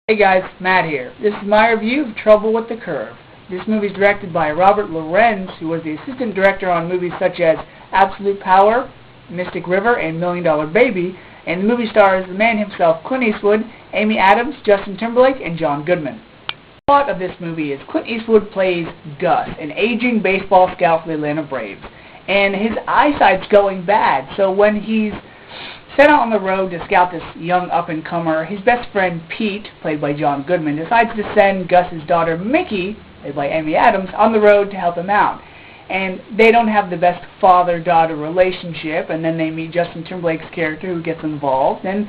Hey guys, Matt here. This is my review of Trouble with the Curve. This movie is directed by Robert Lorenz, who was the assistant director on movies such as Absolute Power, Mystic River, and $1 Million Baby, and the movie stars the man himself, Clint Eastwood, Amy Adams, Justin Timberlake, and John Goodman. The plot of this movie is Clint Eastwood plays Gus, an aging baseball scout for the Atlanta Braves, and his eyesight's going bad, so when he's set out on the road to scout this young up-and-comer, his best friend Pete, played by John Goodman, decides to send Gus's daughter Mickey, played by Amy Adams, on the road to help him out. And they don't have the best father-daughter relationship, and then they meet Justin Timberlake's character who gets involved. And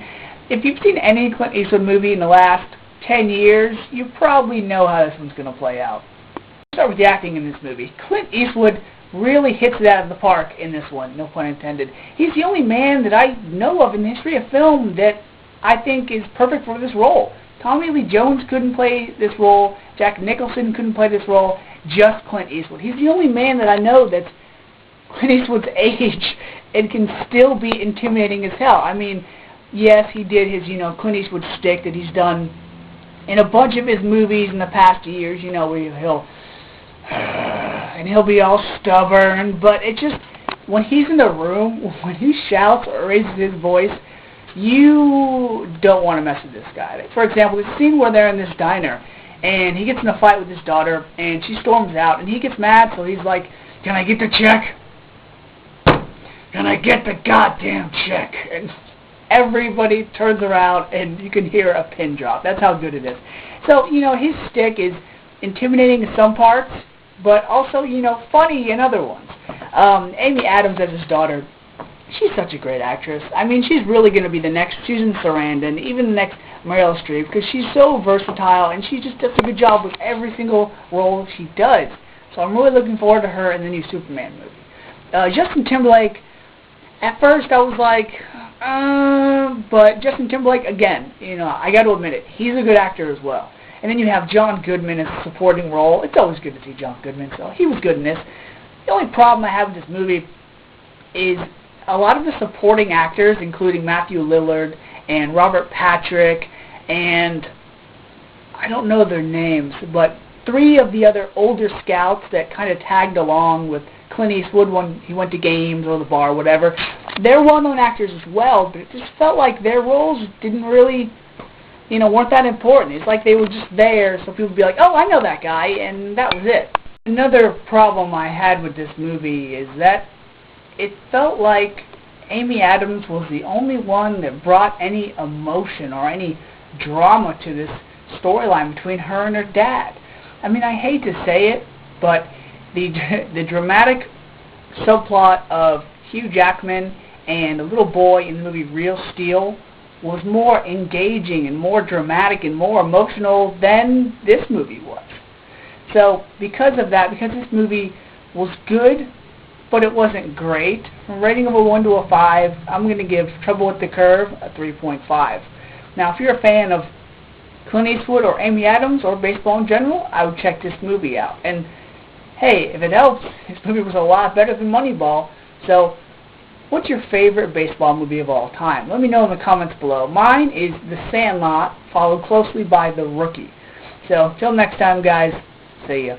if you've seen any Clint Eastwood movie in the last 10 years, you probably know how this one's going to play out. Let's start with the acting in this movie. Clint Eastwood really hits it out of the park in this one, no pun intended. He's the only man that I know of in the history of film that I think is perfect for this role. Tommy Lee Jones couldn't play this role, Jack Nicholson couldn't play this role, just Clint Eastwood. He's the only man that I know that's Clint Eastwood's age and can still be intimidating as hell. I mean, yes, he did his, Clint Eastwood shtick that he's done in a bunch of his movies in the past years, where he'll be all stubborn, but it just, when he's in the room, when he shouts or raises his voice, you don't want to mess with this guy. For example, the scene where they're in this diner, and he gets in a fight with his daughter, and she storms out, and he gets mad, so he's like, "Can I get the check? Can I get the goddamn check?" And everybody turns around, and you can hear a pin drop. That's how good it is. So, his stick is intimidating in some parts, but also, funny in other ones. Amy Adams as his daughter, she's such a great actress. I mean, she's really going to be the next Susan Sarandon, even the next Meryl Streep, because she's so versatile, and she just does a good job with every single role she does. So I'm really looking forward to her in the new Superman movie. Justin Timberlake, at first I was like, but Justin Timberlake, again, I got to admit it, he's a good actor as well. And then you have John Goodman as a supporting role. It's always good to see John Goodman, so he was good in this. The only problem I have with this movie is a lot of the supporting actors, including Matthew Lillard and Robert Patrick, and I don't know their names, but 3 of the other older scouts that kind of tagged along with Clint Eastwood when he went to games or the bar or whatever, they're well-known actors as well, but it just felt like their roles didn't really, weren't that important. It's like they were just there so people would be like, "Oh, I know that guy," and that was it. Another problem I had with this movie is that it felt like Amy Adams was the only one that brought any emotion or any drama to this storyline between her and her dad. I mean, I hate to say it, but the dramatic subplot of Hugh Jackman and the little boy in the movie Real Steel was more engaging and more dramatic and more emotional than this movie was. So because of that, because this movie was good, but it wasn't great, from a rating of a 1 to a 5, I'm going to give Trouble with the Curve a 3.5. Now, if you're a fan of Clint Eastwood or Amy Adams or baseball in general, I would check this movie out. And hey, if it helps, this movie was a lot better than Moneyball. So what's your favorite baseball movie of all time? Let me know in the comments below. Mine is The Sandlot, followed closely by The Rookie. So, till next time, guys, see ya.